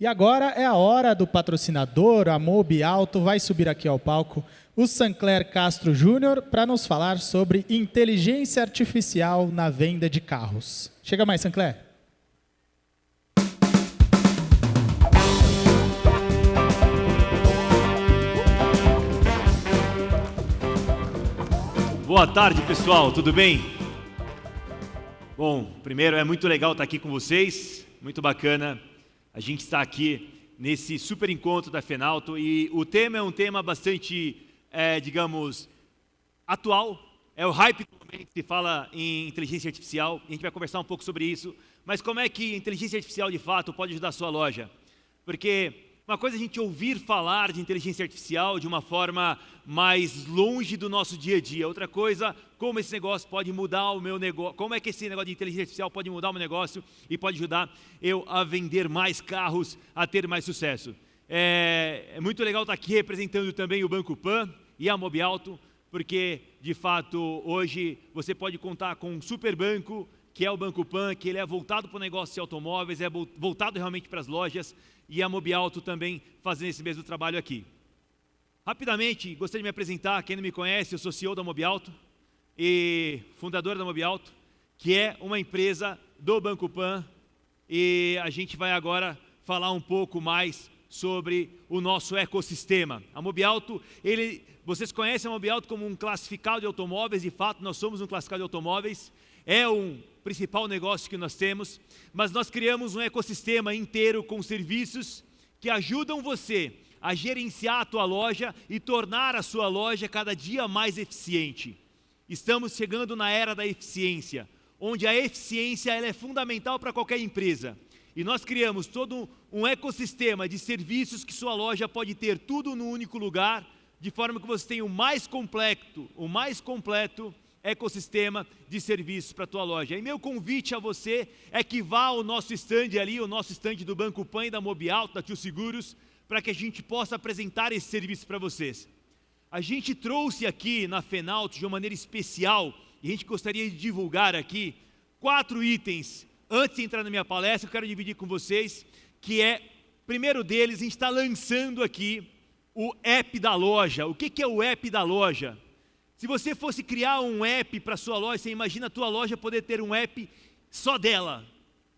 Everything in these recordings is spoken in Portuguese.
E agora é a hora do patrocinador, a Mobi Alto, vai subir aqui ao palco o Sancler Castro Júnior para nos falar sobre inteligência artificial na venda de carros. Chega mais, Sancler. Boa tarde, pessoal, tudo bem? Bom, primeiro é muito legal estar aqui com vocês, muito bacana. A gente está aqui nesse super encontro da Fenalto e o tema é um tema bastante, digamos, atual. É o hype do momento que se fala em inteligência artificial. E a gente vai conversar um pouco sobre isso. Mas como é que a inteligência artificial de fato pode ajudar a sua loja? Porque uma coisa é a gente ouvir falar de inteligência artificial de uma forma mais longe do nosso dia a dia. Outra coisa, como esse negócio pode mudar o meu negócio, como é que esse negócio de inteligência artificial pode mudar o meu negócio e pode ajudar eu a vender mais carros, a ter mais sucesso. É muito legal estar aqui representando também o Banco Pan e a Mobi Alto, porque de fato hoje você pode contar com um super banco, que é o Banco Pan, que ele é voltado para o negócio de automóveis, é voltado realmente para as lojas, e a Mobi Alto também fazendo esse mesmo trabalho aqui. Rapidamente, gostaria de me apresentar. Quem não me conhece, eu sou CEO da Mobi Alto e fundador da Mobi Alto, que é uma empresa do Banco Pan, e a gente vai agora falar um pouco mais sobre o nosso ecossistema. A Mobi Alto, vocês conhecem a Mobi Alto como um classificado de automóveis, de fato nós somos um classificado de automóveis, é um principal negócio que nós temos, mas nós criamos um ecossistema inteiro com serviços que ajudam você a gerenciar a tua loja e tornar a sua loja cada dia mais eficiente. Estamos chegando na era da eficiência, onde a eficiência ela é fundamental para qualquer empresa. E nós criamos todo um ecossistema de serviços que sua loja pode ter tudo num único lugar, de forma que você tenha o mais completo ecossistema de serviços para a tua loja. E meu convite a você é que vá ao nosso stand ali, o nosso stand do Banco Pan e da Mobi Alto, da Tio Seguros, para que a gente possa apresentar esse serviço para vocês. A gente trouxe aqui na Fenalto de uma maneira especial, e a gente gostaria de divulgar aqui 4 itens. Antes de entrar na minha palestra, eu quero dividir com vocês, que é, primeiro deles, a gente está lançando aqui o app da loja. O que é o app da loja? Se você fosse criar um app para a sua loja, você imagina a tua loja poder ter um app só dela,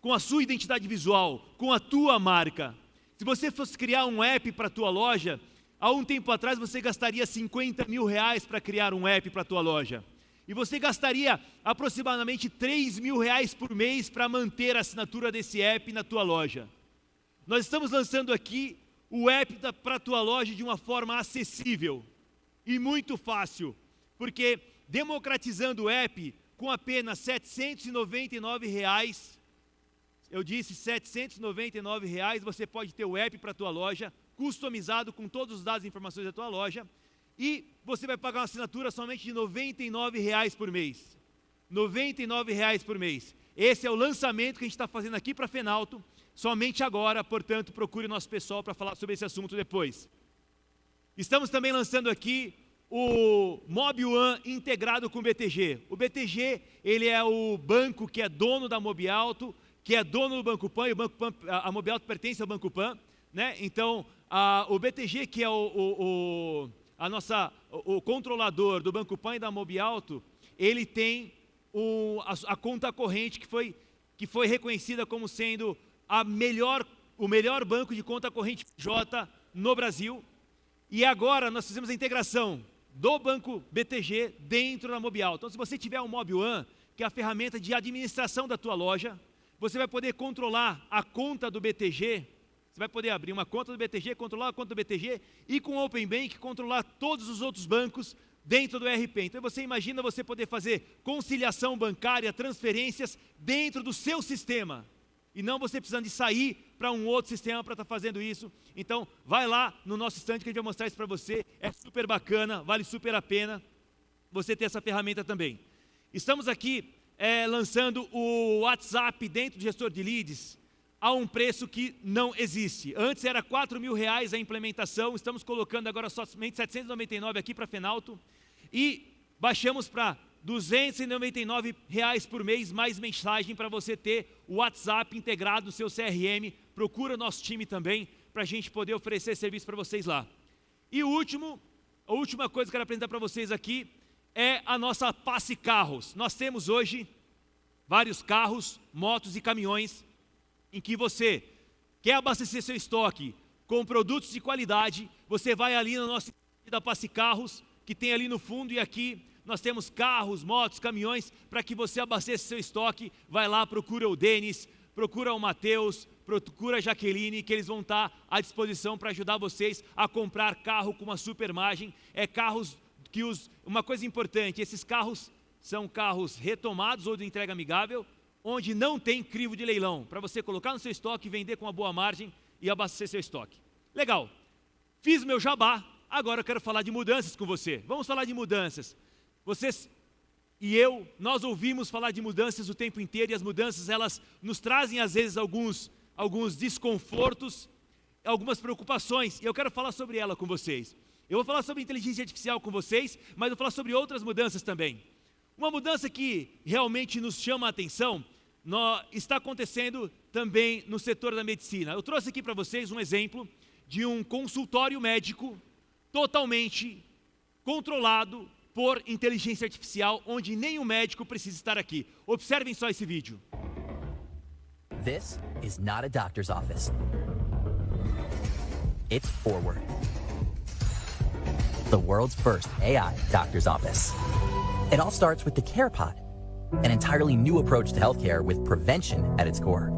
com a sua identidade visual, com a tua marca. Se você fosse criar um app para a tua loja, há um tempo atrás você gastaria 50 mil reais para criar um app para a tua loja. E você gastaria aproximadamente 3 mil reais por mês para manter a assinatura desse app na tua loja. Nós estamos lançando aqui o app para a tua loja de uma forma acessível e muito fácil, porque democratizando o app com apenas R$ 799, eu disse R$ 799, você pode ter o app para a tua loja, customizado com todos os dados e informações da tua loja, e você vai pagar uma assinatura somente de R$ 99 por mês. R$ 99 por mês. Esse é o lançamento que a gente está fazendo aqui para a Fenalto, somente agora, portanto, procure o nosso pessoal para falar sobre esse assunto depois. Estamos também lançando aqui o Mobi One integrado com o BTG. O BTG, ele é o banco que é dono da Mobi Alto, que é dono do Banco Pan, e o Banco Pan, a Mobi Alto pertence ao Banco Pan, né? Então, o BTG, que é o controlador do Banco Pan e da Mobi Alto, ele tem a conta corrente que foi reconhecida como sendo o melhor banco de conta corrente J no Brasil. E agora nós fizemos a integração do Banco BTG dentro da Mobi Alto. Então, se você tiver um Mobi One, que é a ferramenta de administração da tua loja, você vai poder controlar a conta do BTG, você vai poder abrir uma conta do BTG, controlar a conta do BTG e com o Open Bank controlar todos os outros bancos dentro do ERP. Então você imagina você poder fazer conciliação bancária, transferências dentro do seu sistema e não você precisando de sair para um outro sistema para estar fazendo isso. Então vai lá no nosso stand que a gente vai mostrar isso para você, é super bacana, vale super a pena você ter essa ferramenta também. Estamos aqui lançando o WhatsApp dentro do gestor de leads a um preço que não existe. Antes era R$ 4 mil a implementação, estamos colocando agora somente R$ 799 aqui para a Fenalto e baixamos para R$ 299 por mês mais mensagem para você ter o WhatsApp integrado no seu CRM procura nosso time também, para a gente poder oferecer serviço para vocês lá. E a última coisa que eu quero apresentar para vocês aqui é a nossa Passe Carros. Nós temos hoje vários carros, motos e caminhões em que você quer abastecer seu estoque com produtos de qualidade, você vai ali no nosso da Passe Carros, que tem ali no fundo, e aqui nós temos carros, motos, caminhões, para que você abasteça seu estoque. Vai lá, procura o Denis, procura o Matheus, procura a Jaqueline, que eles vão estar à disposição para ajudar vocês a comprar carro com uma super margem. Carros que uma coisa importante, esses carros são carros retomados ou de entrega amigável, onde não tem crivo de leilão, para você colocar no seu estoque, vender com uma boa margem e abastecer seu estoque. Legal, fiz meu jabá, agora eu quero falar de mudanças com você. Vamos falar de mudanças. Vocês e nós ouvimos falar de mudanças o tempo inteiro, e as mudanças, elas nos trazem às vezes alguns desconfortos, algumas preocupações, e eu quero falar sobre ela com vocês. Eu vou falar sobre inteligência artificial com vocês, mas vou falar sobre outras mudanças também. Uma mudança que realmente nos chama a atenção está acontecendo também no setor da medicina. Eu trouxe aqui para vocês um exemplo de um consultório médico totalmente controlado por inteligência artificial, onde nenhum médico precisa estar aqui. Observem só esse vídeo. This is not a doctor's office. It's Forward, the world's first AI doctor's office. It all starts with the CarePod, an entirely new approach to healthcare with prevention at its core.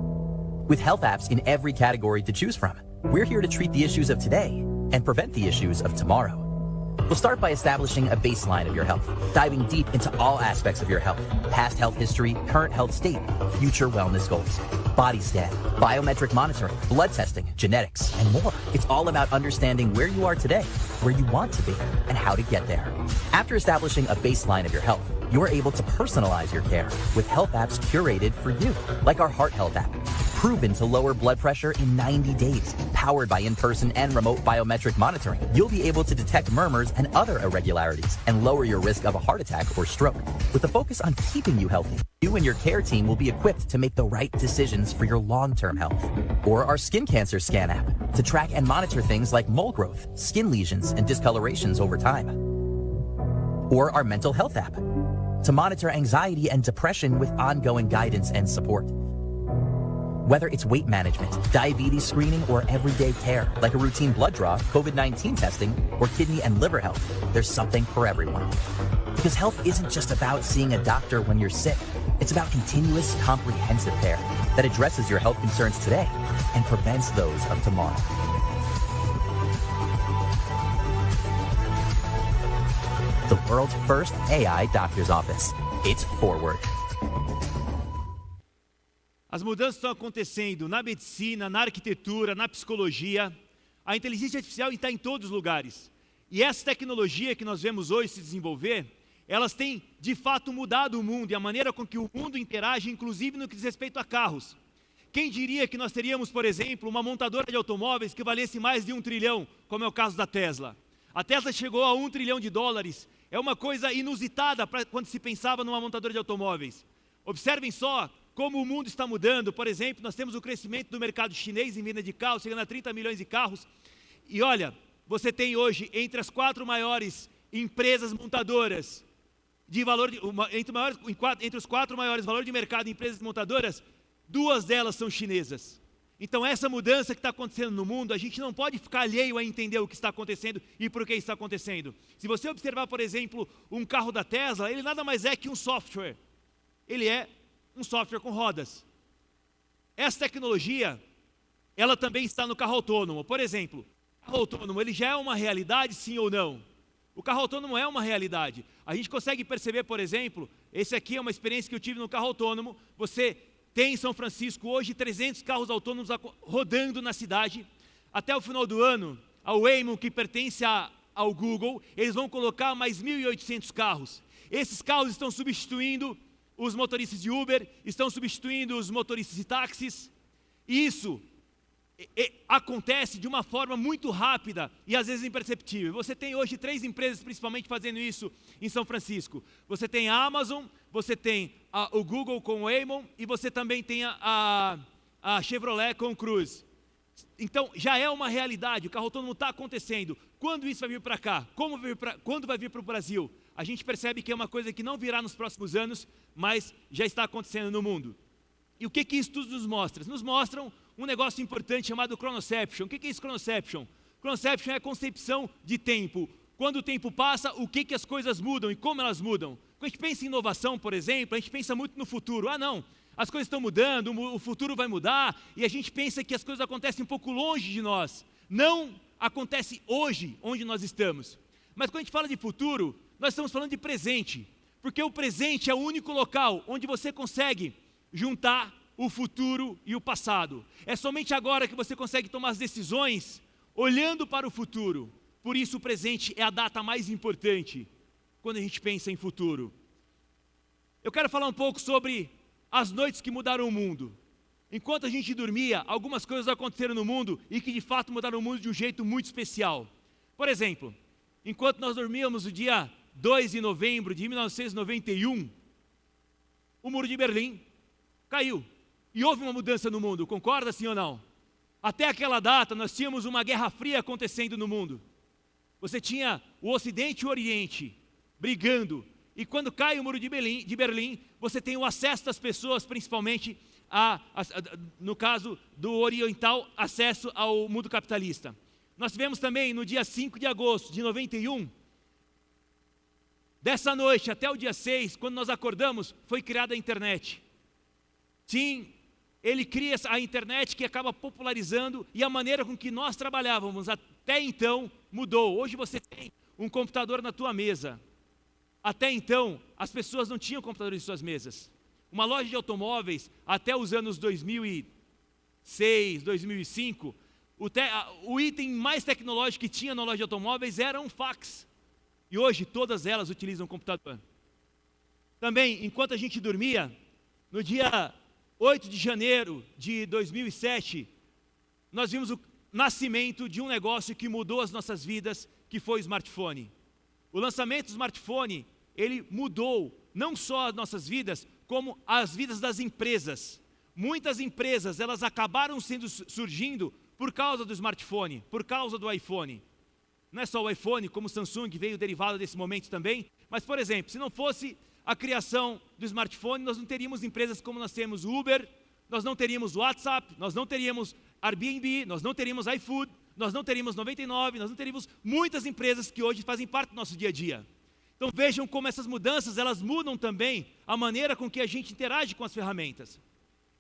With health apps in every category to choose from, we're here to treat the issues of today and prevent the issues of tomorrow. We'll start by establishing a baseline of your health, diving deep into all aspects of your health: past health history, current health state, future wellness goals, body scan, biometric monitoring, blood testing, genetics, and more. It's all about understanding where you are today, where you want to be, and how to get there. After establishing a baseline of your health, you're able to personalize your care with health apps curated for you, like our Heart Health app, proven to lower blood pressure in 90 days, powered by in-person and remote biometric monitoring. You'll be able to detect murmurs and other irregularities and lower your risk of a heart attack or stroke. With a focus on keeping you healthy, you and your care team will be equipped to make the right decisions for your long-term health. Or our Skin Cancer Scan app to track and monitor things like mole growth, skin lesions, and discolorations over time. Or our Mental Health app to monitor anxiety and depression with ongoing guidance and support. Whether it's weight management, diabetes screening, or everyday care, like a routine blood draw, COVID-19 testing, or kidney and liver health, there's something for everyone. Because health isn't just about seeing a doctor when you're sick. It's about continuous, comprehensive care that addresses your health concerns today and prevents those of tomorrow. The world's first AI doctor's office. It's Forward. As mudanças estão acontecendo na medicina, na arquitetura, na psicologia. A inteligência artificial está em todos os lugares. E essa tecnologia que nós vemos hoje se desenvolver, elas têm de fato mudado o mundo e a maneira com que o mundo interage, inclusive no que diz respeito a carros. Quem diria que nós teríamos, por exemplo, uma montadora de automóveis que valesse mais de 1 trilhão, como é o caso da Tesla. A Tesla chegou a $1 trilhão. É uma coisa inusitada quando se pensava numa montadora de automóveis. Observem só como o mundo está mudando. Por exemplo, nós temos o crescimento do mercado chinês em venda de carros, chegando a 30 milhões de carros. E olha, você tem hoje entre as 4 maiores empresas montadoras de valor, entre os 4 maiores valores de mercado de empresas montadoras, 2 delas são chinesas. Então essa mudança que está acontecendo no mundo, a gente não pode ficar alheio a entender o que está acontecendo e por que está acontecendo. Se você observar, por exemplo, um carro da Tesla, ele nada mais é que um software. Ele é um software com rodas. Essa tecnologia, ela também está no carro autônomo. Por exemplo, o carro autônomo, ele já é uma realidade, sim ou não? O carro autônomo é uma realidade. A gente consegue perceber, por exemplo, esse aqui é uma experiência que eu tive no carro autônomo. Você tem em São Francisco hoje 300 carros autônomos rodando na cidade. Até o final do ano, a Waymo, que pertence ao Google, eles vão colocar mais 1.800 carros. Esses carros estão substituindo os motoristas de Uber, estão substituindo os motoristas de táxis. Isso acontece de uma forma muito rápida e às vezes imperceptível. Você tem hoje 3 empresas principalmente fazendo isso em São Francisco. Você tem a Amazon, você tem o Google com o Waymo e você também tem a Chevrolet com o Cruise. Então, já é uma realidade, o carro autônomo está acontecendo. Quando isso vai vir para cá? Quando vai vir para o Brasil? A gente percebe que é uma coisa que não virá nos próximos anos, mas já está acontecendo no mundo. E o que isso tudo nos mostra? Nos mostram um negócio importante chamado Chronoception. O que é isso, Chronoception? Chronoception é a concepção de tempo. Quando o tempo passa, o que as coisas mudam e como elas mudam. Quando a gente pensa em inovação, por exemplo, a gente pensa muito no futuro. Ah, não, as coisas estão mudando, o futuro vai mudar, e a gente pensa que as coisas acontecem um pouco longe de nós. Não acontece hoje, onde nós estamos. Mas quando a gente fala de futuro, nós estamos falando de presente, porque o presente é o único local onde você consegue juntar o futuro e o passado. É somente agora que você consegue tomar as decisões olhando para o futuro. Por isso o presente é a data mais importante quando a gente pensa em futuro. Eu quero falar um pouco sobre as noites que mudaram o mundo. Enquanto a gente dormia, algumas coisas aconteceram no mundo e que de fato mudaram o mundo de um jeito muito especial. Por exemplo, enquanto nós dormíamos no dia 2 de novembro de 1991, o Muro de Berlim caiu. E houve uma mudança no mundo, concorda sim ou não? Até aquela data nós tínhamos uma guerra fria acontecendo no mundo. Você tinha o Ocidente e o Oriente brigando. E quando cai o Muro de Berlim, você tem o acesso das pessoas, principalmente, no caso do oriental, acesso ao mundo capitalista. Nós tivemos também, no dia 5 de agosto de 91, dessa noite até o dia 6, quando nós acordamos, foi criada a internet. Sim, ele cria a internet que acaba popularizando, e a maneira com que nós trabalhávamos até então mudou. Hoje você tem um computador na tua mesa. Até então, as pessoas não tinham computadores em suas mesas. Uma loja de automóveis, até os anos 2006, 2005, o item mais tecnológico que tinha na loja de automóveis era um fax. E hoje todas elas utilizam computador. Também, enquanto a gente dormia, no dia 8 de janeiro de 2007, nós vimos o nascimento de um negócio que mudou as nossas vidas, que foi o smartphone. O lançamento do smartphone, ele mudou não só as nossas vidas, como as vidas das empresas. Muitas empresas, elas acabaram surgindo por causa do smartphone, por causa do iPhone. Não é só o iPhone, como o Samsung veio derivado desse momento também, mas, por exemplo, se não fosse a criação do smartphone, nós não teríamos empresas como nós temos o Uber, nós não teríamos o WhatsApp, nós não teríamos Airbnb, nós não teríamos iFood, nós não teríamos 99, nós não teríamos muitas empresas que hoje fazem parte do nosso dia a dia. Então vejam como essas mudanças, elas mudam também a maneira com que a gente interage com as ferramentas.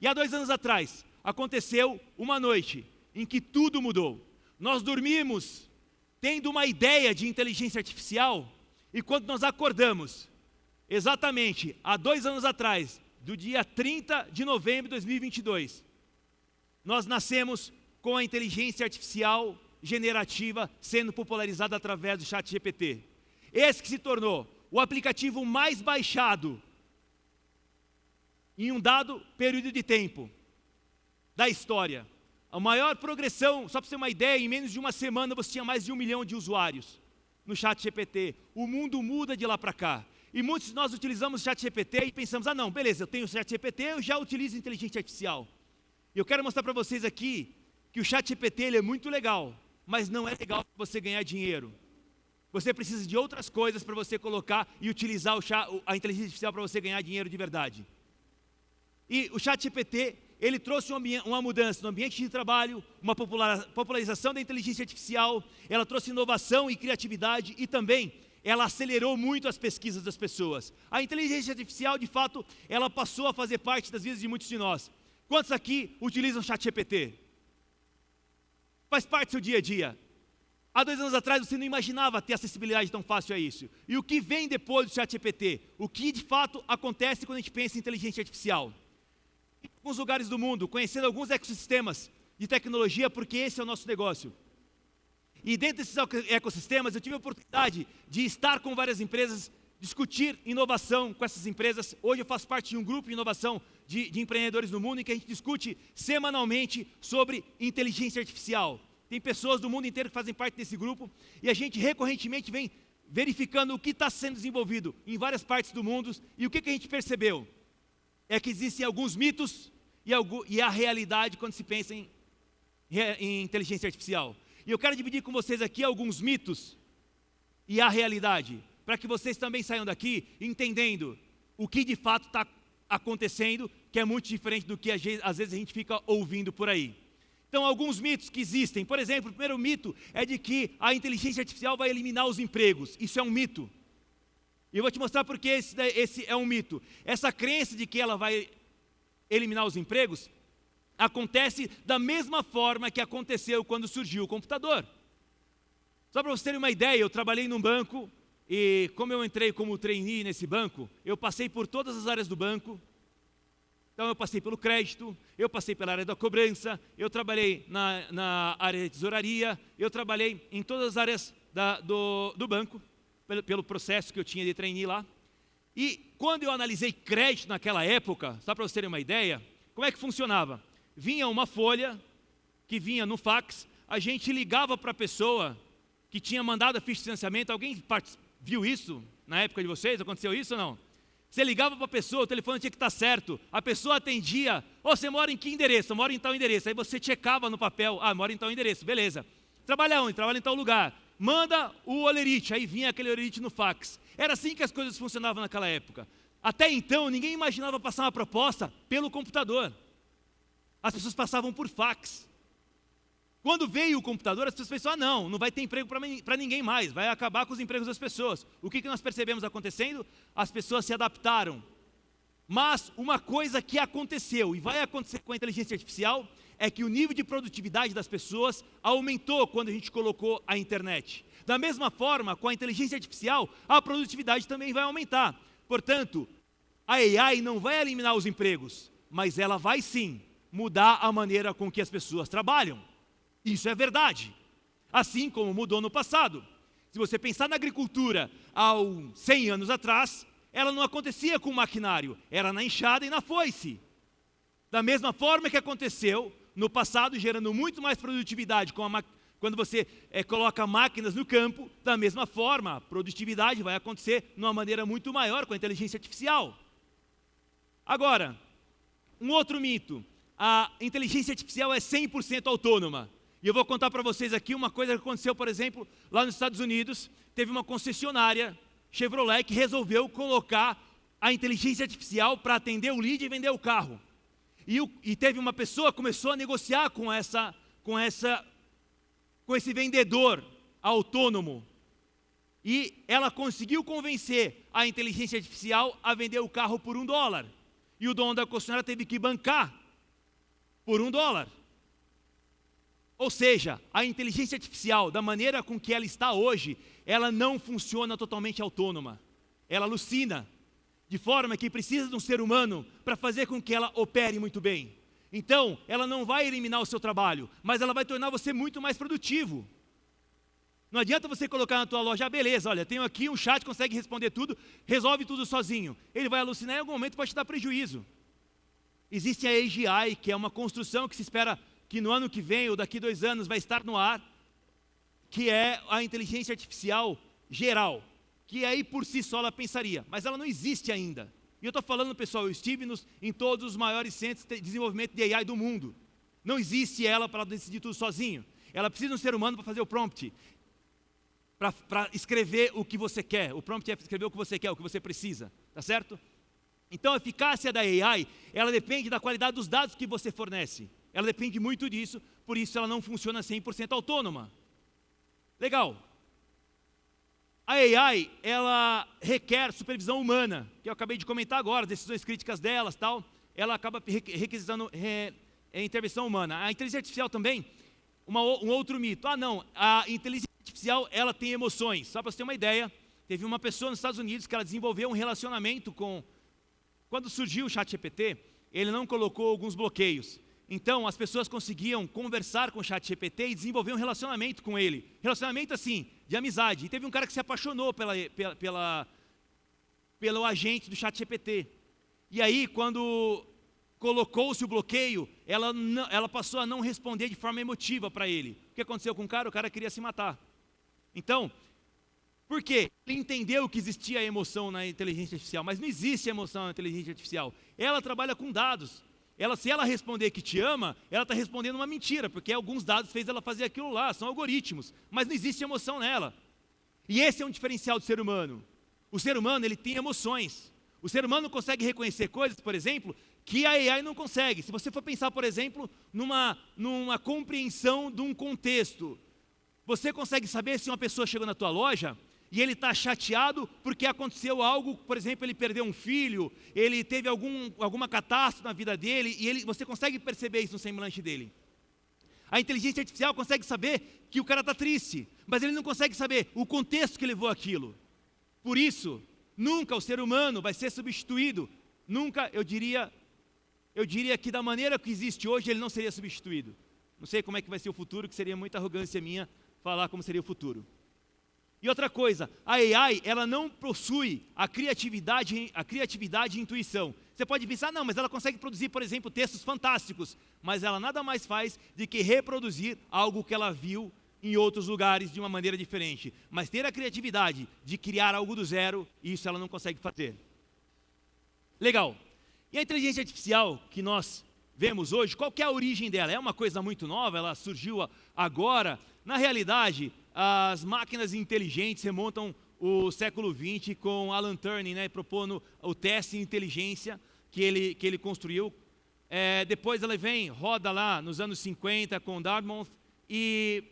E há 2 anos atrás, aconteceu uma noite em que tudo mudou. Nós dormimos tendo uma ideia de inteligência artificial, e quando nós acordamos, exatamente há 2 anos atrás, do dia 30 de novembro de 2022, nós nascemos com a inteligência artificial generativa sendo popularizada através do ChatGPT. Esse que se tornou o aplicativo mais baixado em um dado período de tempo da história. A maior progressão, só para você ter uma ideia, em menos de uma semana você tinha mais de 1 milhão de usuários no ChatGPT. O mundo muda de lá para cá. E muitos de nós utilizamos o ChatGPT e pensamos, ah não, beleza, eu tenho o ChatGPT, eu já utilizo inteligência artificial. E eu quero mostrar para vocês aqui que o ChatGPT ele é muito legal, mas não é legal para você ganhar dinheiro. Você precisa de outras coisas para você colocar e utilizar a inteligência artificial para você ganhar dinheiro de verdade. E o ChatGPT, ele trouxe uma mudança no ambiente de trabalho, uma popularização da inteligência artificial, ela trouxe inovação e criatividade e também ela acelerou muito as pesquisas das pessoas. A inteligência artificial, de fato, ela passou a fazer parte das vidas de muitos de nós. Quantos aqui utilizam o ChatGPT? Faz parte do seu dia a dia. Há 2 anos atrás você não imaginava ter acessibilidade tão fácil a isso. E o que vem depois do ChatGPT? O que de fato acontece quando a gente pensa em inteligência artificial? Em alguns lugares do mundo, conhecendo alguns ecossistemas de tecnologia, porque esse é o nosso negócio. E dentro desses ecossistemas eu tive a oportunidade de estar com várias empresas, discutir inovação com essas empresas. Hoje eu faço parte de um grupo de inovação de empreendedores no mundo em que a gente discute semanalmente sobre inteligência artificial. Tem pessoas do mundo inteiro que fazem parte desse grupo e a gente recorrentemente vem verificando o que está sendo desenvolvido em várias partes do mundo. E o que a gente percebeu? É que existem alguns mitos e a realidade quando se pensa em em inteligência artificial. E eu quero dividir com vocês aqui alguns mitos e a realidade, para que vocês também saiam daqui entendendo o que de fato está acontecendo, que é muito diferente do que às vezes a gente fica ouvindo por aí. Então, alguns mitos que existem. Por exemplo, o primeiro mito é de que a inteligência artificial vai eliminar os empregos. Isso é um mito. E eu vou te mostrar porque esse é um mito. Essa crença de que ela vai eliminar os empregos acontece da mesma forma que aconteceu quando surgiu o computador. Só para vocês terem uma ideia, eu trabalhei num banco e como eu entrei como trainee nesse banco, eu passei por todas as áreas do banco. Então eu passei pelo crédito, eu passei pela área da cobrança, eu trabalhei na área de tesouraria, eu trabalhei em todas as áreas do banco, pelo processo que eu tinha de trainee lá. E quando eu analisei crédito naquela época, só para vocês terem uma ideia, como é que funcionava? Vinha uma folha, que vinha no fax, a gente ligava para a pessoa que tinha mandado a ficha de financiamento. Alguém viu isso na época de vocês? Aconteceu isso ou não? Você ligava para a pessoa, o telefone tinha que estar certo, a pessoa atendia, você mora em que endereço? Eu moro em tal endereço. Aí você checava no papel, mora em tal endereço, beleza. Trabalha onde? Trabalha em tal lugar. Manda o olerite, aí vinha aquele olerite no fax. Era assim que as coisas funcionavam naquela época. Até então, ninguém imaginava passar uma proposta pelo computador. As pessoas passavam por fax. Quando veio o computador, as pessoas pensaram, não vai ter emprego para ninguém mais, vai acabar com os empregos das pessoas. O que nós percebemos acontecendo? As pessoas se adaptaram. Mas uma coisa que aconteceu e vai acontecer com a inteligência artificial é que o nível de produtividade das pessoas aumentou quando a gente colocou a internet. Da mesma forma, com a inteligência artificial, a produtividade também vai aumentar. Portanto, a AI não vai eliminar os empregos, mas ela vai sim mudar a maneira com que as pessoas trabalham. Isso é verdade. Assim como mudou no passado. Se você pensar na agricultura há 100 anos atrás, ela não acontecia com maquinário, era na enxada e na foice. Da mesma forma que aconteceu no passado, gerando muito mais produtividade quando você coloca máquinas no campo, da mesma forma, a produtividade vai acontecer de uma maneira muito maior com a inteligência artificial. Agora, um outro mito, a inteligência artificial é 100% autônoma. E eu vou contar para vocês aqui uma coisa que aconteceu, por exemplo, lá nos Estados Unidos, teve uma concessionária Chevrolet que resolveu colocar a inteligência artificial para atender o lead e vender o carro. E teve uma pessoa que começou a negociar com esse vendedor autônomo. E ela conseguiu convencer a inteligência artificial a vender o carro por $1. E o dono da concessionária teve que bancar por $1. Ou seja, a inteligência artificial, da maneira com que ela está hoje, ela não funciona totalmente autônoma. Ela alucina, de forma que precisa de um ser humano para fazer com que ela opere muito bem. Então, ela não vai eliminar o seu trabalho, mas ela vai tornar você muito mais produtivo. Não adianta você colocar na tua loja, beleza, olha, tenho aqui um chat, consegue responder tudo, resolve tudo sozinho. Ele vai alucinar e em algum momento pode te dar prejuízo. Existe a AGI, que é uma construção que se espera que no ano que vem ou daqui 2 anos vai estar no ar, que é a inteligência artificial geral, que aí por si só ela pensaria, mas ela não existe ainda. E eu estou falando, pessoal, eu estive em todos os maiores centros de desenvolvimento de AI do mundo. Não existe ela para decidir tudo sozinho. Ela precisa de um ser humano para fazer o prompt, para escrever o que você quer. O prompt é escrever o que você quer, o que você precisa, tá certo? Então a eficácia da AI, ela depende da qualidade dos dados que você fornece. Ela depende muito disso, por isso ela não funciona 100% autônoma. Legal. A AI, ela requer supervisão humana, que eu acabei de comentar agora, decisões críticas delas, tal. Ela acaba requisitando intervenção humana. A inteligência artificial também, um outro mito. A inteligência artificial, ela tem emoções. Só para você ter uma ideia, teve uma pessoa nos Estados Unidos que ela desenvolveu um relacionamento com... Quando surgiu o ChatGPT, ele não colocou alguns bloqueios. Então, as pessoas conseguiam conversar com o ChatGPT e desenvolver um relacionamento com ele. Relacionamento, assim, de amizade. E teve um cara que se apaixonou pelo agente do ChatGPT. E aí, quando colocou-se o bloqueio, ela passou a não responder de forma emotiva para ele. O que aconteceu com o cara? O cara queria se matar. Então, por quê? Ele entendeu que existia emoção na inteligência artificial, mas não existe emoção na inteligência artificial. Ela trabalha com dados. se ela responder que te ama, ela está respondendo uma mentira, porque alguns dados fez ela fazer aquilo lá, são algoritmos, mas não existe emoção nela. E esse é um diferencial do ser humano. O ser humano, ele tem emoções. O ser humano consegue reconhecer coisas, por exemplo, que a AI não consegue. Se você for pensar, por exemplo, numa compreensão de um contexto, você consegue saber se uma pessoa chegou na tua loja e ele está chateado porque aconteceu algo, por exemplo, ele perdeu um filho, ele teve alguma catástrofe na vida dele, e você consegue perceber isso no semblante dele. A inteligência artificial consegue saber que o cara está triste, mas ele não consegue saber o contexto que levou aquilo. Por isso, nunca o ser humano vai ser substituído. Nunca, eu diria que da maneira que existe hoje, ele não seria substituído. Não sei como é que vai ser o futuro, que seria muita arrogância minha falar como seria o futuro. E outra coisa, a AI, ela não possui a criatividade e intuição. Você pode pensar, não, mas ela consegue produzir, por exemplo, textos fantásticos, mas ela nada mais faz do que reproduzir algo que ela viu em outros lugares de uma maneira diferente. Mas ter a criatividade de criar algo do zero, isso ela não consegue fazer. Legal. E a inteligência artificial que nós vemos hoje, qual que é a origem dela? É uma coisa muito nova, ela surgiu agora. Na realidade, as máquinas inteligentes remontam o século XX com Alan Turing, propondo o teste de inteligência que ele construiu. Depois ela roda lá nos anos 50 com Dartmouth, e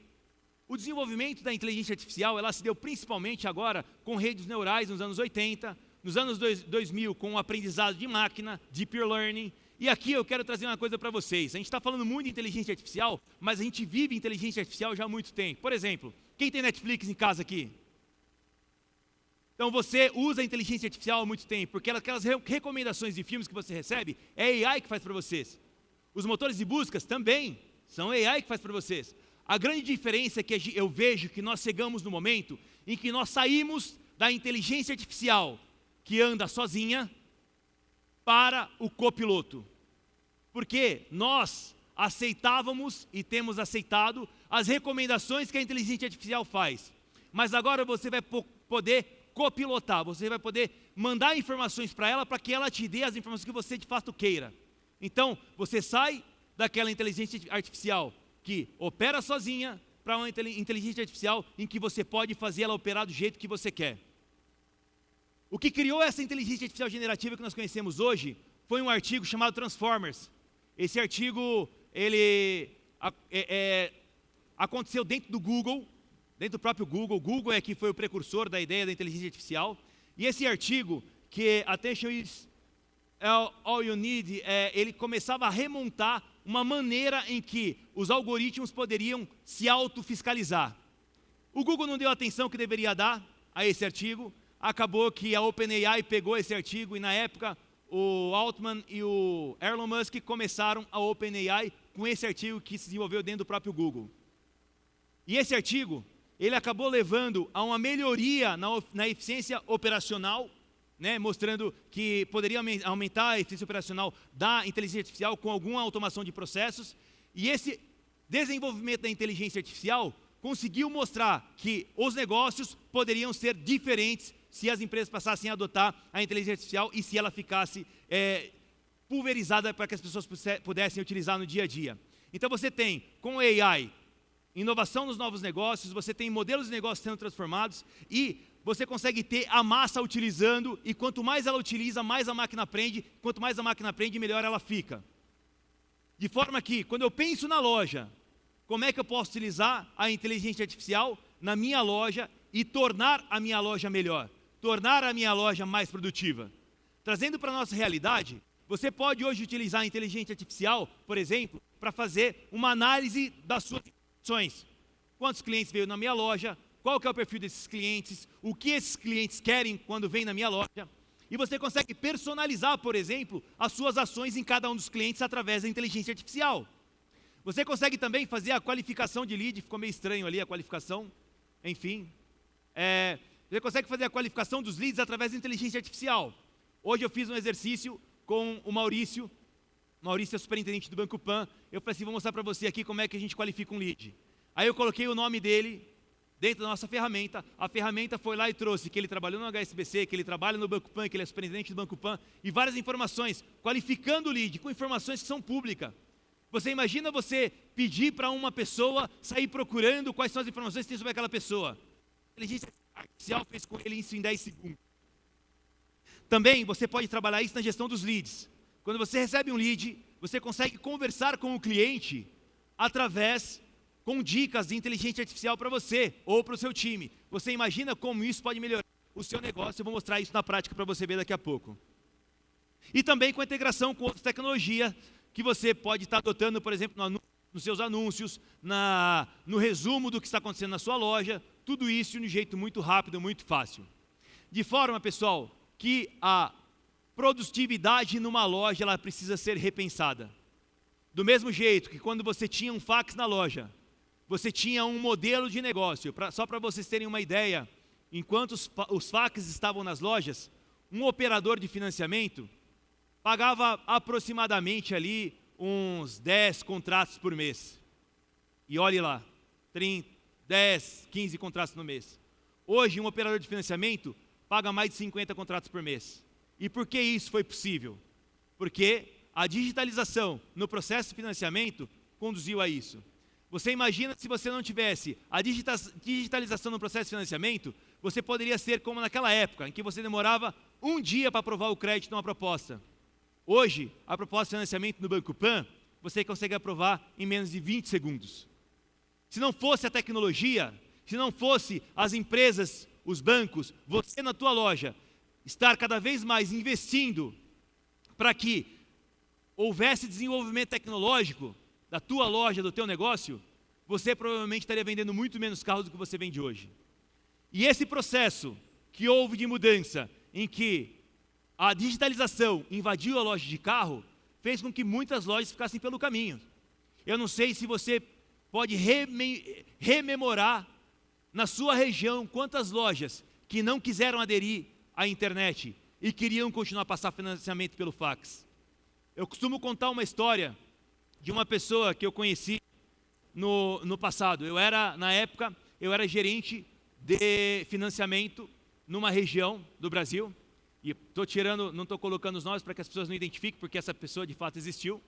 o desenvolvimento da inteligência artificial ela se deu principalmente agora com redes neurais nos anos 80, nos anos 2000 com o aprendizado de máquina, Deep Learning. E aqui eu quero trazer uma coisa para vocês. A gente está falando muito de inteligência artificial, mas a gente vive inteligência artificial já há muito tempo. Por exemplo, quem tem Netflix em casa aqui? Então você usa a inteligência artificial há muito tempo, porque aquelas recomendações de filmes que você recebe, é AI que faz para vocês. Os motores de buscas também são AI que faz para vocês. A grande diferença é que eu vejo que nós chegamos no momento em que nós saímos da inteligência artificial que anda sozinha para o copiloto. Porque nós aceitávamos e temos aceitado as recomendações que a inteligência artificial faz. Mas agora você vai poder copilotar, você vai poder mandar informações para ela para que ela te dê as informações que você de fato queira. Então, você sai daquela inteligência artificial que opera sozinha para uma inteligência artificial em que você pode fazer ela operar do jeito que você quer. O que criou essa inteligência artificial generativa que nós conhecemos hoje foi um artigo chamado Transformers. Esse artigo, ele aconteceu dentro do Google, dentro do próprio Google. O Google é que foi o precursor da ideia da inteligência artificial. E esse artigo, que Attention is all you need, ele começava a remontar uma maneira em que os algoritmos poderiam se autofiscalizar. O Google não deu a atenção que deveria dar a esse artigo. Acabou que a OpenAI pegou esse artigo e na época o Altman e o Elon Musk começaram a OpenAI com esse artigo que se desenvolveu dentro do próprio Google. E esse artigo, ele acabou levando a uma melhoria na eficiência operacional, mostrando que poderia aumentar a eficiência operacional da inteligência artificial com alguma automação de processos. E esse desenvolvimento da inteligência artificial conseguiu mostrar que os negócios poderiam ser diferentes se as empresas passassem a adotar a inteligência artificial e se ela ficasse pulverizada para que as pessoas pudessem utilizar no dia a dia. Então você tem, com o AI, inovação nos novos negócios, você tem modelos de negócios sendo transformados e você consegue ter a massa utilizando, e quanto mais ela utiliza, mais a máquina aprende, quanto mais a máquina aprende, melhor ela fica. De forma que, quando eu penso na loja, como é que eu posso utilizar a inteligência artificial na minha loja e tornar a minha loja melhor? Tornar a minha loja mais produtiva. Trazendo para a nossa realidade, você pode hoje utilizar a inteligência artificial, por exemplo, para fazer uma análise das suas informações. Quantos clientes veio na minha loja, qual que é o perfil desses clientes, o que esses clientes querem quando vêm na minha loja. E você consegue personalizar, por exemplo, as suas ações em cada um dos clientes através da inteligência artificial. Você consegue também fazer a qualificação de lead, ficou meio estranho ali a qualificação, enfim. Você consegue fazer a qualificação dos leads através da inteligência artificial. Hoje eu fiz um exercício com o Maurício. Maurício é superintendente do Banco Pan. Eu falei assim, vou mostrar para você aqui como é que a gente qualifica um lead. Aí eu coloquei o nome dele dentro da nossa ferramenta. A ferramenta foi lá e trouxe que ele trabalhou no HSBC, que ele trabalha no Banco Pan, que ele é superintendente do Banco Pan, e várias informações, qualificando o lead com informações que são públicas. Você imagina você pedir para uma pessoa sair procurando quais são as informações que tem sobre aquela pessoa. A inteligência artificial fez com ele isso em 10 segundos. Também você pode trabalhar isso na gestão dos leads. Quando você recebe um lead, você consegue conversar com o cliente com dicas de inteligência artificial para você ou para o seu time. Você imagina como isso pode melhorar o seu negócio? Eu vou mostrar isso na prática para você ver daqui a pouco. E também com a integração com outras tecnologias que você pode estar adotando, por exemplo, nos seus anúncios, no resumo do que está acontecendo na sua loja, tudo isso de um jeito muito rápido, muito fácil. De forma, pessoal, que a produtividade numa loja ela precisa ser repensada. Do mesmo jeito que quando você tinha um fax na loja, você tinha um modelo de negócio. Só para vocês terem uma ideia, enquanto os fax estavam nas lojas, um operador de financiamento pagava aproximadamente ali uns 10 contratos por mês. E olhe lá, 10, 15 contratos no mês. Hoje, um operador de financiamento paga mais de 50 contratos por mês. E por que isso foi possível? Porque a digitalização no processo de financiamento conduziu a isso. Você imagina se você não tivesse a digitalização no processo de financiamento, você poderia ser como naquela época, em que você demorava um dia para aprovar o crédito numa proposta. Hoje, a proposta de financiamento no Banco Pan, você consegue aprovar em menos de 20 segundos. Se não fosse a tecnologia, se não fosse as empresas, os bancos, você na tua loja, estar cada vez mais investindo para que houvesse desenvolvimento tecnológico da tua loja, do teu negócio, você provavelmente estaria vendendo muito menos carros do que você vende hoje. E esse processo que houve de mudança, em que a digitalização invadiu a loja de carro, fez com que muitas lojas ficassem pelo caminho. Eu não sei se você pode rememorar na sua região quantas lojas que não quiseram aderir à internet e queriam continuar a passar financiamento pelo fax. Eu costumo contar uma história de uma pessoa que eu conheci no passado. Na época, eu era gerente de financiamento numa região do Brasil. E não estou colocando os nomes para que as pessoas não identifiquem, porque essa pessoa de fato existiu.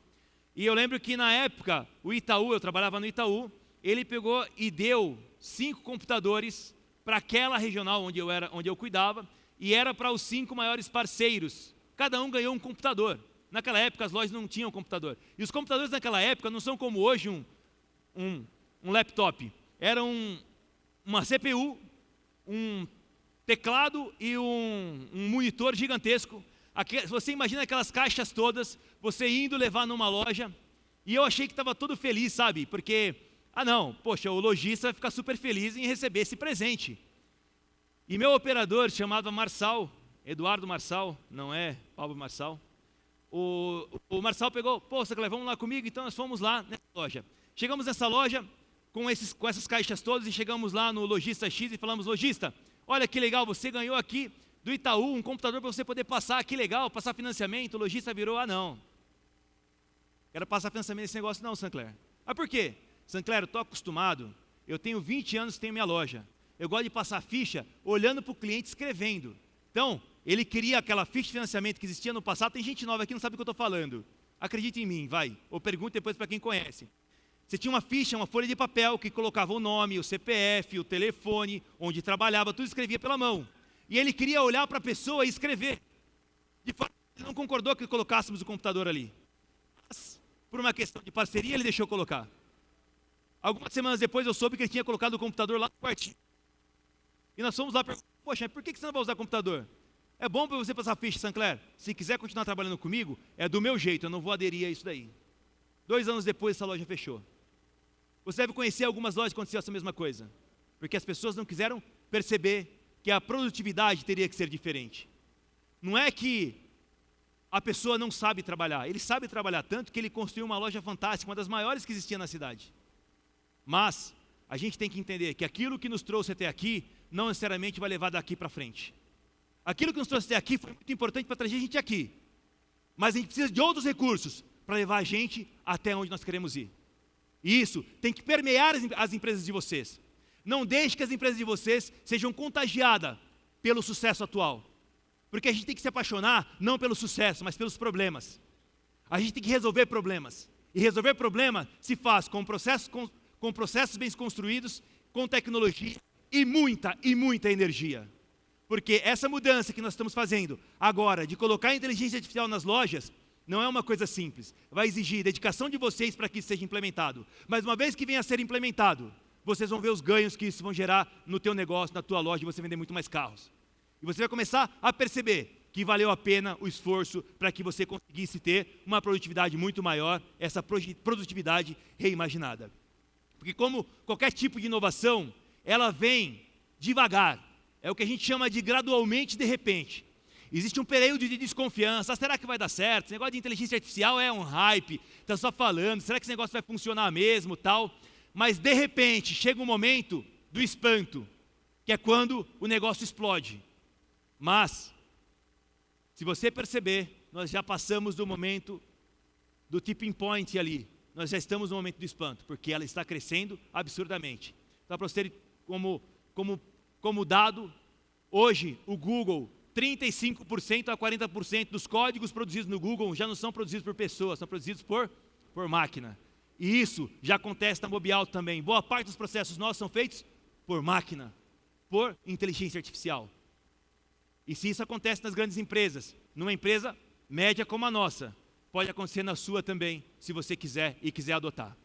E eu lembro que na época, o Itaú, eu trabalhava no Itaú, ele pegou e deu 5 computadores para aquela regional onde eu cuidava, e era para os 5 maiores parceiros. Cada um ganhou um computador. Naquela época as lojas não tinham computador. E os computadores naquela época não são como hoje um laptop. Era uma CPU, um teclado e um monitor gigantesco. Você imagina aquelas caixas todas, você indo levar numa loja, e eu achei que estava todo feliz, sabe? Porque, o lojista vai ficar super feliz em receber esse presente. E meu operador, chamado Marçal, Eduardo Marçal, não é Pablo Marçal, o Marçal pegou, Sancler, vamos lá comigo? Então nós fomos lá nessa loja. Chegamos nessa loja com essas caixas todas e chegamos lá no lojista X e falamos, lojista, olha que legal, você ganhou aqui do Itaú um computador para você poder passar, que legal, passar financiamento. O lojista virou, não. Quero passar financiamento nesse negócio não, Sancler. Por quê? Sancler, eu estou acostumado, eu tenho 20 anos que tenho minha loja. Eu gosto de passar ficha olhando para o cliente escrevendo. Então, ele queria aquela ficha de financiamento que existia no passado. Tem gente nova aqui que não sabe o que eu estou falando. Acredite em mim, vai. Ou pergunte depois para quem conhece. Você tinha uma ficha, uma folha de papel que colocava o nome, o CPF, o telefone, onde trabalhava, tudo escrevia pela mão. E ele queria olhar para a pessoa e escrever. De fato, ele não concordou que colocássemos o computador ali. Mas, por uma questão de parceria, ele deixou colocar. Algumas semanas depois, eu soube que ele tinha colocado o computador lá no quartinho. E nós fomos lá perguntar, poxa, por que você não vai usar o computador? É bom para você passar a ficha, Sancler. Se quiser continuar trabalhando comigo, é do meu jeito, eu não vou aderir a isso daí. 2 anos depois, essa loja fechou. Você deve conhecer algumas lojas que aconteceu essa mesma coisa. Porque as pessoas não quiseram perceber que a produtividade teria que ser diferente. Não é que a pessoa não sabe trabalhar. Ele sabe trabalhar tanto que ele construiu uma loja fantástica, uma das maiores que existia na cidade. Mas a gente tem que entender que aquilo que nos trouxe até aqui não necessariamente vai levar daqui para frente. Aquilo que nos trouxe até aqui foi muito importante para trazer a gente aqui. Mas a gente precisa de outros recursos para levar a gente até onde nós queremos ir. E isso tem que permear as empresas de vocês. não deixe que as empresas de vocês sejam contagiadas pelo sucesso atual. Porque a gente tem que se apaixonar não pelo sucesso, mas pelos problemas. A gente tem que resolver problemas. E resolver problema se faz com processos bem construídos, com tecnologia e muita energia. Porque essa mudança que nós estamos fazendo agora, de colocar a inteligência artificial nas lojas, não é uma coisa simples. Vai exigir dedicação de vocês para que isso seja implementado. Mas uma vez que venha a ser implementado, vocês vão ver os ganhos que isso vão gerar no teu negócio, na tua loja, e você vender muito mais carros. E você vai começar a perceber que valeu a pena o esforço para que você conseguisse ter uma produtividade muito maior, essa produtividade reimaginada. Porque como qualquer tipo de inovação, ela vem devagar. É o que a gente chama de gradualmente de repente. Existe um período de desconfiança. Será que vai dar certo? Esse negócio de inteligência artificial é um hype. Está só falando. Será que esse negócio vai funcionar mesmo? Tal. Mas de repente chega um momento do espanto, que é quando o negócio explode. Mas, se você perceber, nós já passamos do momento do tipping point ali. Nós já estamos no momento do espanto, porque ela está crescendo absurdamente. Então, para você ter como dado, hoje o Google, 35% a 40% dos códigos produzidos no Google já não são produzidos por pessoas, são produzidos por máquina. E isso já acontece na Mobiauto também. Boa parte dos processos nossos são feitos por máquina, por inteligência artificial. E se isso acontece nas grandes empresas, numa empresa média como a nossa, pode acontecer na sua também, se você quiser e quiser adotar.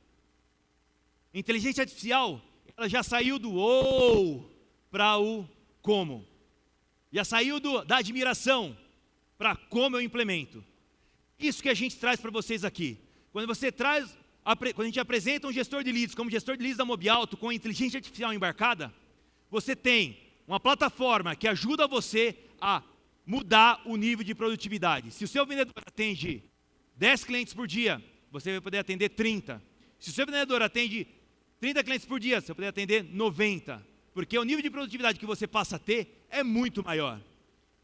Inteligência artificial, ela já saiu do para o como. Já saiu da admiração para como eu implemento. Isso que a gente traz para vocês aqui. Quando a gente apresenta um gestor de leads como gestor de leads da Mobiauto com inteligência artificial embarcada, você tem uma plataforma que ajuda você a mudar o nível de produtividade. Se o seu vendedor atende 10 clientes por dia, você vai poder atender 30. Se o seu vendedor atende 30 clientes por dia, você vai poder atender 90. Porque o nível de produtividade que você passa a ter é muito maior.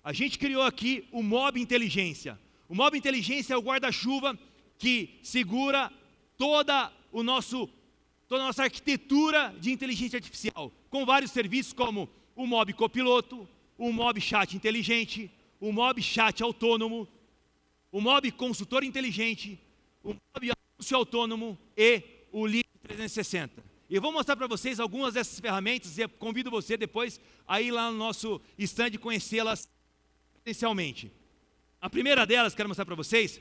A gente criou aqui o Mob Inteligência. O Mob Inteligência é o guarda-chuva que segura toda a nossa arquitetura de inteligência artificial, com vários serviços como o Mob Copiloto, o Mob Chat Inteligente, o Mob Chat Autônomo, o Mob Consultor Inteligente, o Mob Anúncio Autônomo e o Lead 360. E eu vou mostrar para vocês algumas dessas ferramentas e convido você depois a ir lá no nosso stand conhecê-las potencialmente. A primeira delas, quero mostrar para vocês,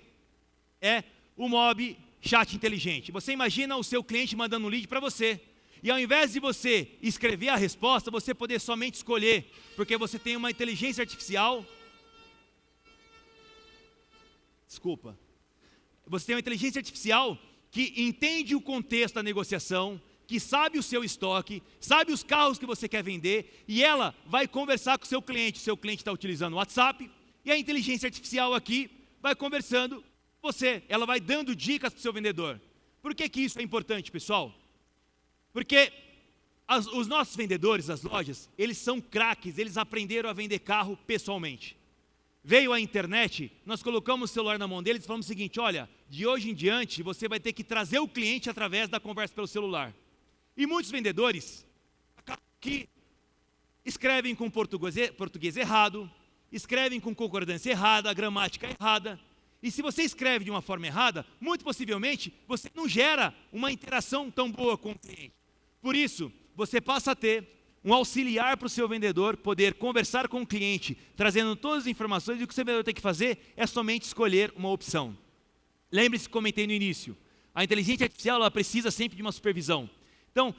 é o Mob Chat Inteligente. Você imagina o seu cliente mandando um lead para você. E ao invés de você escrever a resposta, você poder somente escolher, porque você tem uma inteligência artificial. Você tem uma inteligência artificial que entende o contexto da negociação, que sabe o seu estoque, sabe os carros que você quer vender, e ela vai conversar com o seu cliente. O seu cliente está utilizando o WhatsApp, e a inteligência artificial aqui vai conversando com você. Ela vai dando dicas para o seu vendedor. Por que isso é importante, pessoal? Porque os nossos vendedores, as lojas, eles são craques, eles aprenderam a vender carro pessoalmente. Veio a internet, nós colocamos o celular na mão deles e falamos o seguinte: olha, de hoje em diante você vai ter que trazer o cliente através da conversa pelo celular. E muitos vendedores que escrevem com português errado, escrevem com concordância errada, a gramática errada. E se você escreve de uma forma errada, muito possivelmente você não gera uma interação tão boa com o cliente. Por isso, você passa a ter um auxiliar para o seu vendedor poder conversar com o cliente, trazendo todas as informações, e o que o seu vendedor tem que fazer é somente escolher uma opção. Lembre-se que comentei no início, a inteligência artificial ela precisa sempre de uma supervisão. Então,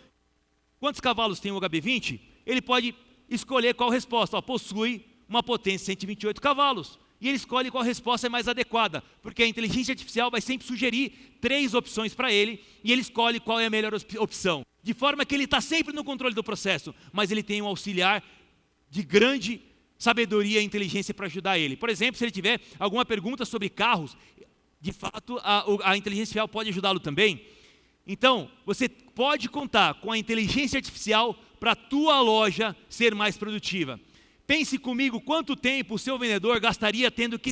quantos cavalos tem o HB20? Ele pode escolher qual resposta. Possui uma potência de 128 cavalos. E ele escolhe qual resposta é mais adequada, porque a inteligência artificial vai sempre sugerir 3 opções para ele, e ele escolhe qual é a melhor opção. De forma que ele está sempre no controle do processo, mas ele tem um auxiliar de grande sabedoria e inteligência para ajudar ele. Por exemplo, se ele tiver alguma pergunta sobre carros, de fato a inteligência artificial pode ajudá-lo também. Então, você pode contar com a inteligência artificial para a tua loja ser mais produtiva. Pense comigo quanto tempo o seu vendedor gastaria tendo que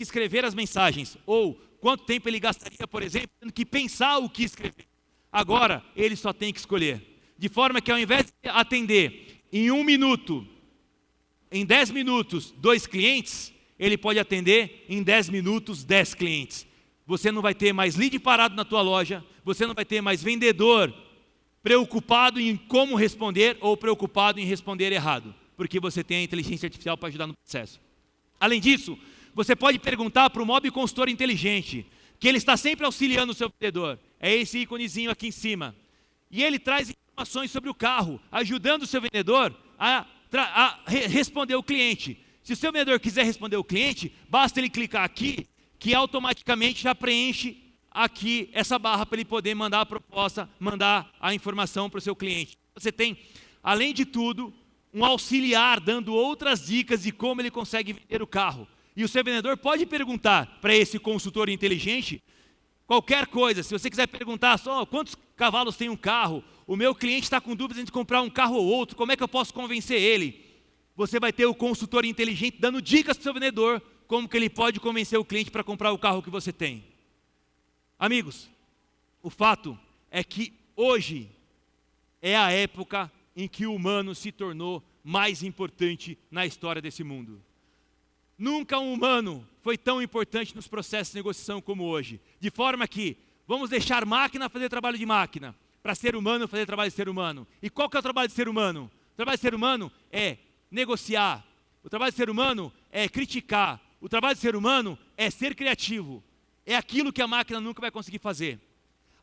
escrever as mensagens, ou quanto tempo ele gastaria, por exemplo, tendo que pensar o que escrever. Agora, ele só tem que escolher. De forma que ao invés de atender em 1 minuto, em 10 minutos, 2 clientes, ele pode atender em 10 minutos, 10 clientes. Você não vai ter mais lead parado na tua loja, você não vai ter mais vendedor preocupado em como responder ou preocupado em responder errado, porque você tem a inteligência artificial para ajudar no processo. Além disso, você pode perguntar para o Mob Consultor Inteligente, que ele está sempre auxiliando o seu vendedor. É esse íconezinho aqui em cima. E ele traz informações sobre o carro, ajudando o seu vendedor a responder o cliente. Se o seu vendedor quiser responder o cliente, basta ele clicar aqui, que automaticamente já preenche aqui essa barra para ele poder mandar a proposta, mandar a informação para o seu cliente. Você tem, além de tudo, um auxiliar dando outras dicas de como ele consegue vender o carro. E o seu vendedor pode perguntar para esse consultor inteligente qualquer coisa. Se você quiser perguntar só quantos cavalos tem um carro, o meu cliente está com dúvidas de comprar um carro ou outro, como é que eu posso convencer ele? Você vai ter o consultor inteligente dando dicas para o seu vendedor, como que ele pode convencer o cliente para comprar o carro que você tem. Amigos, o fato é que hoje é a época em que o humano se tornou mais importante na história desse mundo. Nunca um humano foi tão importante nos processos de negociação como hoje. De forma que vamos deixar máquina fazer trabalho de máquina, para ser humano fazer trabalho de ser humano. E qual que é o trabalho de ser humano? O trabalho de ser humano é negociar. O trabalho de ser humano é criticar. O trabalho de ser humano é ser criativo. É aquilo que a máquina nunca vai conseguir fazer.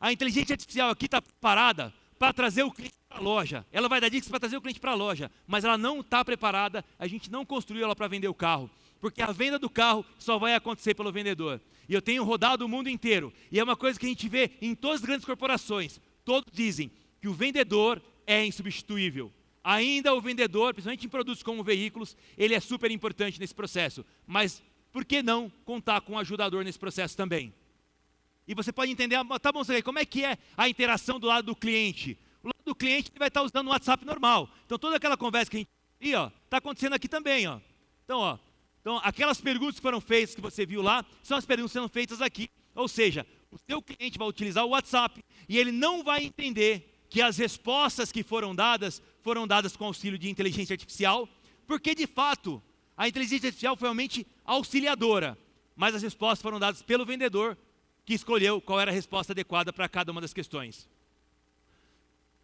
A inteligência artificial aqui está preparada para trazer o cliente para a loja. Ela vai dar dicas para trazer o cliente para a loja, mas ela não está preparada, a gente não construiu ela para vender o carro, porque a venda do carro só vai acontecer pelo vendedor. E eu tenho rodado o mundo inteiro, e é uma coisa que a gente vê em todas as grandes corporações. Todos dizem que o vendedor é insubstituível. Ainda o vendedor, principalmente em produtos como veículos, ele é super importante nesse processo. Mas por que não contar com um ajudador nesse processo também? E você pode entender, tá bom, como é que é a interação do lado do cliente? O lado do cliente ele vai estar usando o WhatsApp normal. Então toda aquela conversa que a gente está acontecendo aqui também. Então, aquelas perguntas que foram feitas, que você viu lá, são as perguntas que sendo feitas aqui. Ou seja, o seu cliente vai utilizar o WhatsApp e ele não vai entender que as respostas que foram dadas com auxílio de inteligência artificial, porque de fato a inteligência artificial foi realmente auxiliadora, mas as respostas foram dadas pelo vendedor, que escolheu qual era a resposta adequada para cada uma das questões.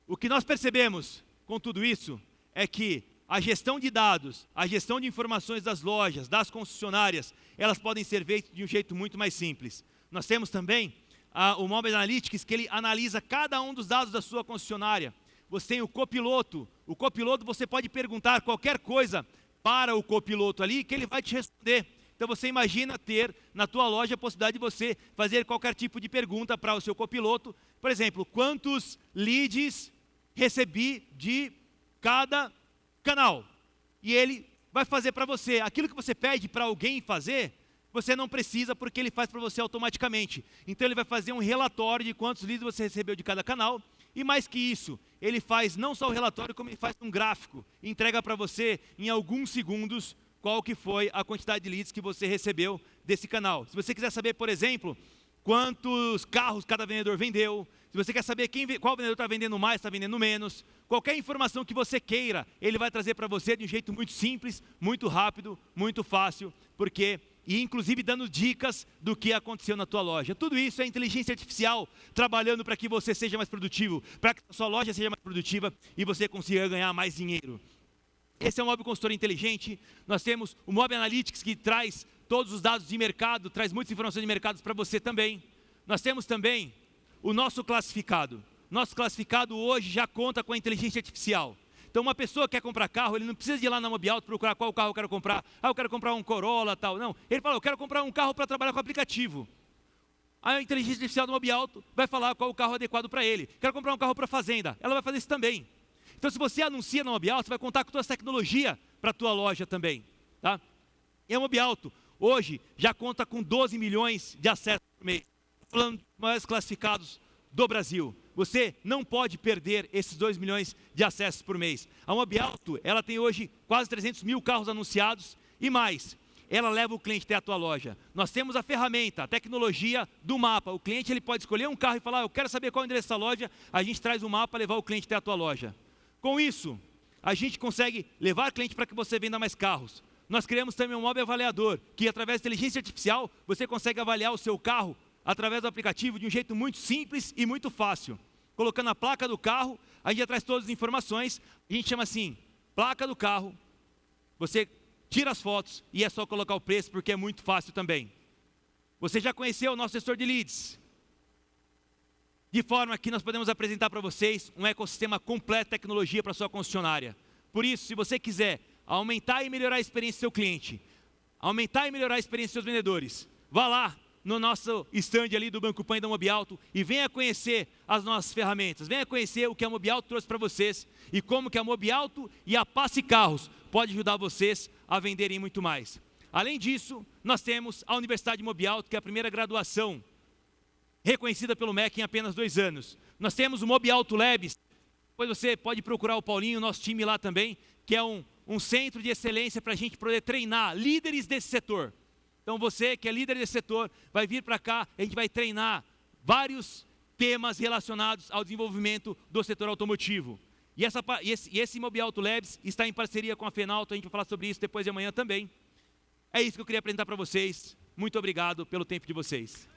O que nós percebemos com tudo isso é que a gestão de dados, a gestão de informações das lojas, das concessionárias, elas podem ser feitas de um jeito muito mais simples. Nós temos também o Mobile Analytics, que ele analisa cada um dos dados da sua concessionária. Você tem o copiloto você pode perguntar qualquer coisa para o copiloto ali, que ele vai te responder. Então você imagina ter na tua loja a possibilidade de você fazer qualquer tipo de pergunta para o seu copiloto. Por exemplo, quantos leads recebi de cada canal? E ele vai fazer para você. Aquilo que você pede para alguém fazer, você não precisa, porque ele faz para você automaticamente. Então ele vai fazer um relatório de quantos leads você recebeu de cada canal. E mais que isso, ele faz não só o relatório, como ele faz um gráfico. E entrega para você em alguns segundos qual que foi a quantidade de leads que você recebeu desse canal. Se você quiser saber, por exemplo, quantos carros cada vendedor vendeu, se você quer saber qual vendedor está vendendo mais, está vendendo menos, qualquer informação que você queira, ele vai trazer para você de um jeito muito simples, muito rápido, muito fácil, e inclusive dando dicas do que aconteceu na tua loja. Tudo isso é inteligência artificial trabalhando para que você seja mais produtivo, para que a sua loja seja mais produtiva e você consiga ganhar mais dinheiro. Esse é o Mob Consultor Inteligente. Nós temos o Mob Analytics, que traz todos os dados de mercado, traz muitas informações de mercados para você também. Nós temos também o nosso classificado. Nosso classificado hoje já conta com a inteligência artificial. Então uma pessoa que quer comprar carro, ele não precisa de ir lá na Mobiauto procurar qual carro eu quero comprar. Eu quero comprar um Corolla, tal. Não, ele fala, eu quero comprar um carro para trabalhar com aplicativo. A inteligência artificial do Mobiauto vai falar qual o carro adequado para ele. Quero comprar um carro para fazenda, ela vai fazer isso também. Então se você anuncia na Mobiauto, você vai contar com toda essa tecnologia para a tua loja também. Tá? E a Mobiauto, hoje, já conta com 12 milhões de acessos por mês. Falando dos maiores classificados do Brasil. Você não pode perder esses 2 milhões de acessos por mês. A Mobiauto, ela tem hoje quase 300 mil carros anunciados e mais. ela leva o cliente até a tua loja. Nós temos a ferramenta, a tecnologia do mapa. O cliente ele pode escolher um carro e falar, eu quero saber qual é o endereço da loja, a gente traz o mapa para levar o cliente até a tua loja. Com isso, a gente consegue levar o cliente para que você venda mais carros. Nós criamos também um móvel avaliador, que através da inteligência artificial, você consegue avaliar o seu carro através do aplicativo de um jeito muito simples e muito fácil. Colocando a placa do carro, a gente já traz todas as informações, a gente chama assim, placa do carro, você tira as fotos e é só colocar o preço, porque é muito fácil também. Você já conheceu o nosso gestor de leads? De forma que nós podemos apresentar para vocês um ecossistema completo de tecnologia para a sua concessionária. Por isso, se você quiser aumentar e melhorar a experiência do seu cliente, aumentar e melhorar a experiência dos seus vendedores, vá lá no nosso stand ali do Banco Pan e da Mobiauto e venha conhecer as nossas ferramentas, venha conhecer o que a Mobiauto trouxe para vocês e como que a Mobiauto e a Passe Carros pode ajudar vocês a venderem muito mais. Além disso, nós temos a Universidade Mobiauto, que é a primeira graduação reconhecida pelo MEC em apenas 2 anos. Nós temos o Mobiauto Labs, depois você pode procurar o Paulinho, nosso time lá também, que é um centro de excelência para a gente poder treinar líderes desse setor. Então você que é líder desse setor, vai vir para cá, a gente vai treinar vários temas relacionados ao desenvolvimento do setor automotivo. E esse Mobiauto Labs está em parceria com a Fenalto, a gente vai falar sobre isso depois de amanhã também. É isso que eu queria apresentar para vocês. Muito obrigado pelo tempo de vocês.